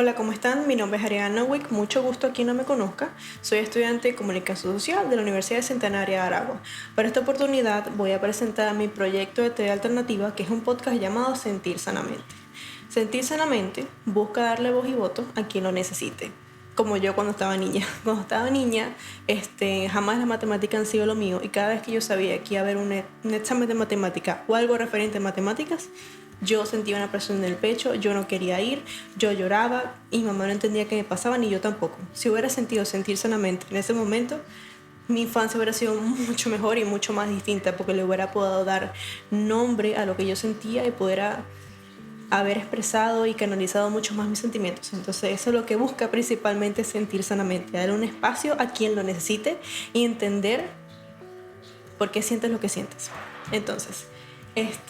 Hola, ¿cómo están? Mi nombre es Ariana Wick, mucho gusto a quien no me conozca. Soy estudiante de Comunicación Social de la Universidad Centenaria de Aragua. Para esta oportunidad voy a presentar mi proyecto de teoría alternativa, que es un podcast llamado Sentir Sanamente. Sentir Sanamente busca darle voz y voto a quien lo necesite, como yo cuando estaba niña. Cuando estaba niña, jamás las matemáticas han sido lo mío, y cada vez que yo sabía que iba a haber un examen de matemática o algo referente a matemáticas, yo sentía una presión en el pecho, yo no quería ir, yo lloraba y mi mamá no entendía qué me pasaba, ni yo tampoco. Si hubiera sentido sentir sanamente en ese momento, mi infancia hubiera sido mucho mejor y mucho más distinta, porque le hubiera podido dar nombre a lo que yo sentía y poder haber expresado y canalizado mucho más mis sentimientos. Entonces eso es lo que busca principalmente, sentir sanamente, dar un espacio a quien lo necesite y entender por qué sientes lo que sientes. Entonces,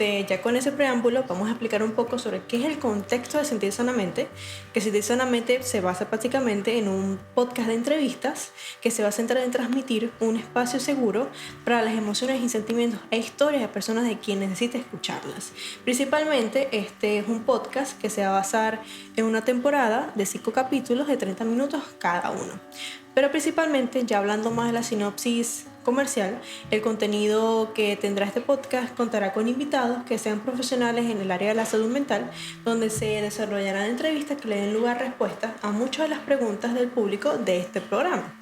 ya con ese preámbulo vamos a explicar un poco sobre qué es el contexto de Sentir Sanamente, que Sentir Sanamente se basa prácticamente en un podcast de entrevistas que se va a centrar en transmitir un espacio seguro para las emociones y sentimientos e historias de personas de quien necesite escucharlas. Principalmente este es un podcast que se va a basar en una temporada de 5 capítulos de 30 minutos cada uno. Pero principalmente, ya hablando más de la sinopsis comercial, el contenido que tendrá este podcast contará con invitados que sean profesionales en el área de la salud mental, donde se desarrollarán entrevistas que le den lugar a respuestas a muchas de las preguntas del público de este programa.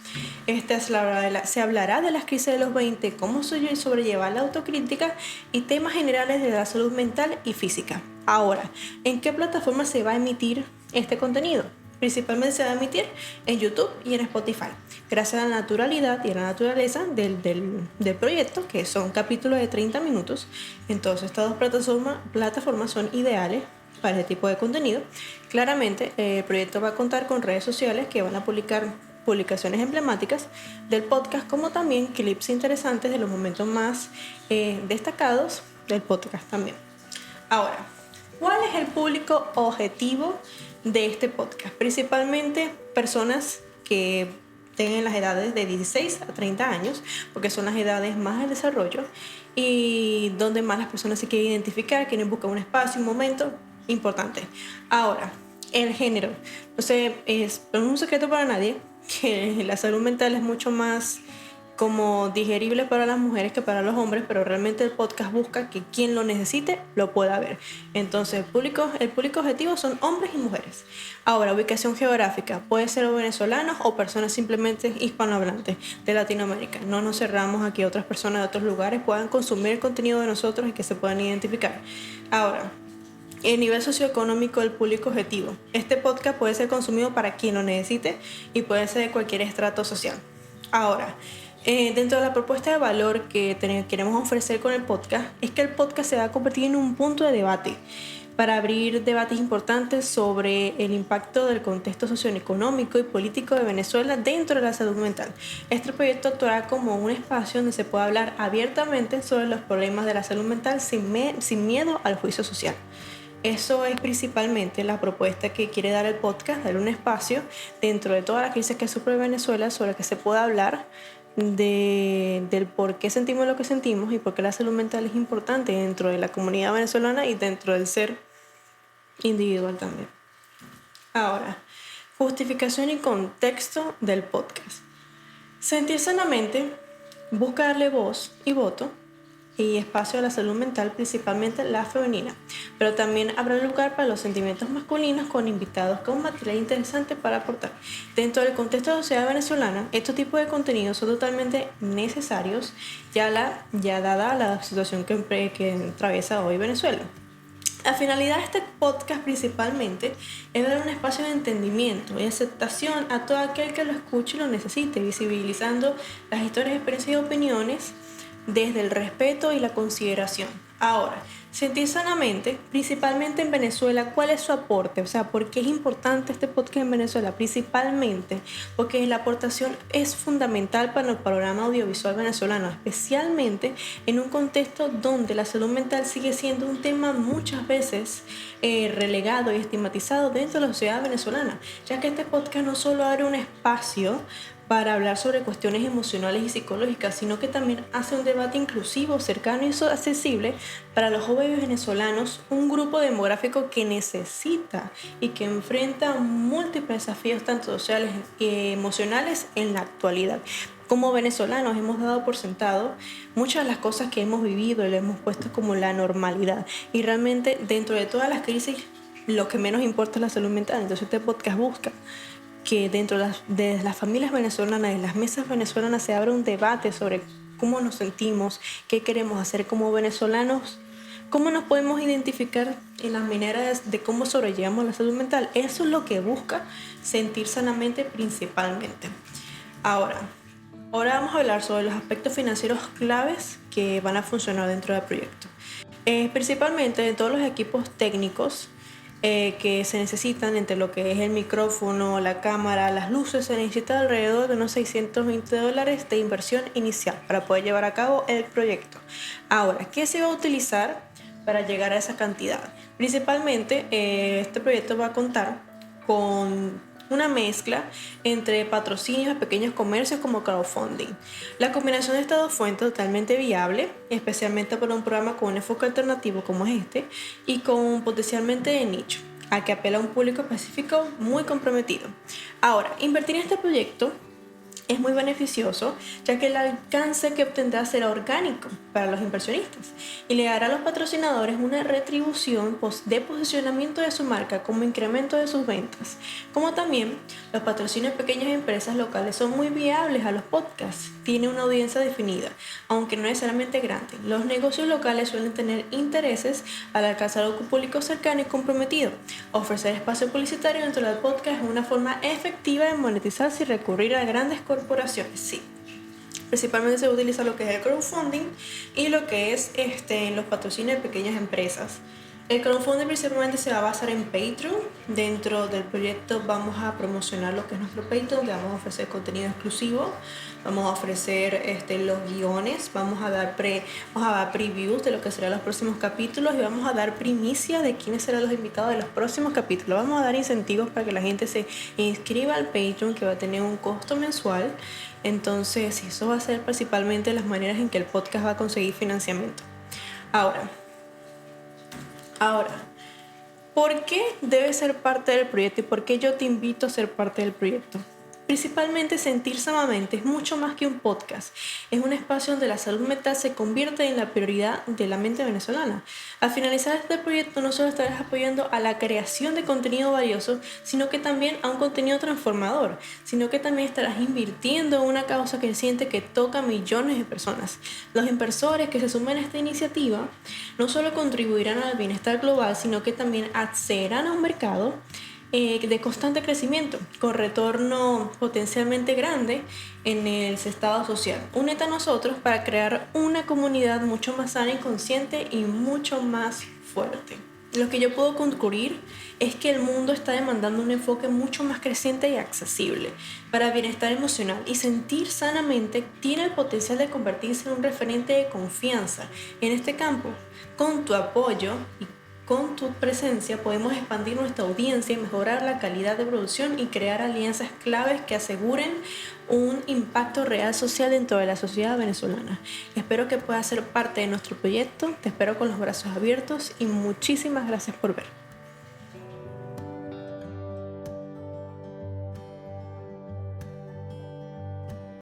Se hablará de las crisis de los 20, cómo sobrellevar la autocrítica y temas generales de la salud mental y física. Ahora, ¿en qué plataforma se va a emitir este contenido? Principalmente se va a emitir en YouTube y en Spotify, gracias a la naturalidad y a la naturaleza del proyecto, que son capítulos de 30 minutos. Entonces estas dos plataformas son ideales para este tipo de contenido. Claramente el proyecto va a contar con redes sociales que van a publicar publicaciones emblemáticas del podcast, como también clips interesantes de los momentos más destacados del podcast también. Ahora, ¿cuál es el público objetivo de este podcast? Principalmente personas que tengan las edades de 16 a 30 años, porque son las edades más de desarrollo y donde más las personas se quieren identificar, quieren buscar un espacio, un momento importante. Ahora, el género. No sé, es un secreto para nadie que la salud mental es mucho más como digerible para las mujeres que para los hombres, pero realmente el podcast busca que quien lo necesite lo pueda ver. Entonces el público objetivo son hombres y mujeres. Ahora, ubicación geográfica, puede ser venezolanos o personas simplemente hispanohablantes de Latinoamérica. No nos cerramos a que otras personas de otros lugares puedan consumir el contenido de nosotros y que se puedan identificar. Ahora, el nivel socioeconómico del público objetivo. Este podcast puede ser consumido para quien lo necesite y puede ser de cualquier estrato social. Ahora, dentro de la propuesta de valor que queremos ofrecer con el podcast, es que el podcast se va a convertir en un punto de debate para abrir debates importantes sobre el impacto del contexto socioeconómico y político de Venezuela dentro de la salud mental. Este proyecto actuará como un espacio donde se pueda hablar abiertamente sobre los problemas de la salud mental sin miedo al juicio social. Eso es principalmente la propuesta que quiere dar el podcast, dar un espacio dentro de toda la crisis que sufre Venezuela, sobre que se pueda hablar del por qué sentimos lo que sentimos y por qué la salud mental es importante dentro de la comunidad venezolana y dentro del ser individual también. Ahora, justificación y contexto del podcast. Sentir sanamente busca darle voz y voto y espacio a la salud mental, principalmente la femenina, pero también habrá lugar para los sentimientos masculinos, con invitados con material interesante para aportar. Dentro del contexto de la sociedad venezolana, estos tipos de contenidos son totalmente necesarios, ya dada la situación que atraviesa hoy Venezuela. La finalidad de este podcast principalmente es dar un espacio de entendimiento y aceptación a todo aquel que lo escuche y lo necesite, visibilizando las historias, experiencias y opiniones desde el respeto y la consideración. Ahora, sentir sanamente, principalmente en Venezuela, ¿cuál es su aporte? O sea, ¿por qué es importante este podcast en Venezuela? Principalmente porque la aportación es fundamental para el programa audiovisual venezolano, especialmente en un contexto donde la salud mental sigue siendo un tema muchas veces relegado y estigmatizado dentro de la sociedad venezolana, ya que este podcast no solo abre un espacio para hablar sobre cuestiones emocionales y psicológicas, sino que también hace un debate inclusivo, cercano y accesible para los jóvenes venezolanos, un grupo demográfico que necesita y que enfrenta múltiples desafíos tanto sociales y emocionales en la actualidad. Como venezolanos hemos dado por sentado muchas de las cosas que hemos vivido y lo hemos puesto como la normalidad, y realmente dentro de todas las crisis lo que menos importa es la salud mental. Entonces este podcast busca que dentro de las familias venezolanas, de las mesas venezolanas, se abra un debate sobre cómo nos sentimos, qué queremos hacer como venezolanos, cómo nos podemos identificar en las maneras de cómo sobrellevamos la salud mental. Eso es lo que busca Sentir Sanamente principalmente. Ahora vamos a hablar sobre los aspectos financieros claves que van a funcionar dentro del proyecto. Principalmente de todos los equipos técnicos que se necesitan, entre lo que es el micrófono, la cámara, las luces, se necesita alrededor de unos $620 de inversión inicial para poder llevar a cabo el proyecto. Ahora, ¿qué se va a utilizar para llegar a esa cantidad? Principalmente, este proyecto va a contar con una mezcla entre patrocinios a pequeños comercios como crowdfunding. La combinación de estas dos fuentes es totalmente viable, especialmente para un programa con un enfoque alternativo como este y con potencialmente de nicho, a que apela a un público específico muy comprometido. Ahora, invertir en este proyecto es muy beneficioso, ya que el alcance que obtendrá será orgánico para los inversionistas y le dará a los patrocinadores una retribución de posicionamiento de su marca como incremento de sus ventas. Como también los patrocinios de pequeñas empresas locales son muy viables a los podcasts, tiene una audiencia definida, aunque no necesariamente grande. Los negocios locales suelen tener intereses al alcanzar a un público cercano y comprometido. Ofrecer espacio publicitario dentro del podcast es una forma efectiva de monetizar sin recurrir a grandes corporaciones. Sí, principalmente se utiliza lo que es el crowdfunding y lo que es los patrocinios de pequeñas empresas. El crowdfunding principalmente se va a basar en Patreon. Dentro del proyecto vamos a promocionar lo que es nuestro Patreon, donde vamos a ofrecer contenido exclusivo, vamos a ofrecer los guiones, vamos a dar previews de lo que serán los próximos capítulos y vamos a dar primicia de quiénes serán los invitados de los próximos capítulos. Vamos a dar incentivos para que la gente se inscriba al Patreon, que va a tener un costo mensual. Entonces, eso va a ser principalmente las maneras en que el podcast va a conseguir financiamiento. Ahora, ¿por qué debes ser parte del proyecto y por qué yo te invito a ser parte del proyecto? Principalmente Sentir Sanamente es mucho más que un podcast. Es un espacio donde la salud mental se convierte en la prioridad de la mente venezolana. Al finalizar este proyecto no solo estarás apoyando a la creación de contenido valioso, sino que también a un contenido transformador, sino que también estarás invirtiendo en una causa que siente que toca a millones de personas. Los inversores que se sumen a esta iniciativa no solo contribuirán al bienestar global, sino que también accederán a un mercado de constante crecimiento, con retorno potencialmente grande en el estado social. Únete a nosotros para crear una comunidad mucho más sana y consciente y mucho más fuerte. Lo que yo puedo concluir es que el mundo está demandando un enfoque mucho más creciente y accesible para bienestar emocional, y Sentir Sanamente tiene el potencial de convertirse en un referente de confianza en este campo. Con tu apoyo y con tu presencia podemos expandir nuestra audiencia, mejorar la calidad de producción y crear alianzas claves que aseguren un impacto real social dentro de la sociedad venezolana. Espero que puedas ser parte de nuestro proyecto, te espero con los brazos abiertos y muchísimas gracias por ver.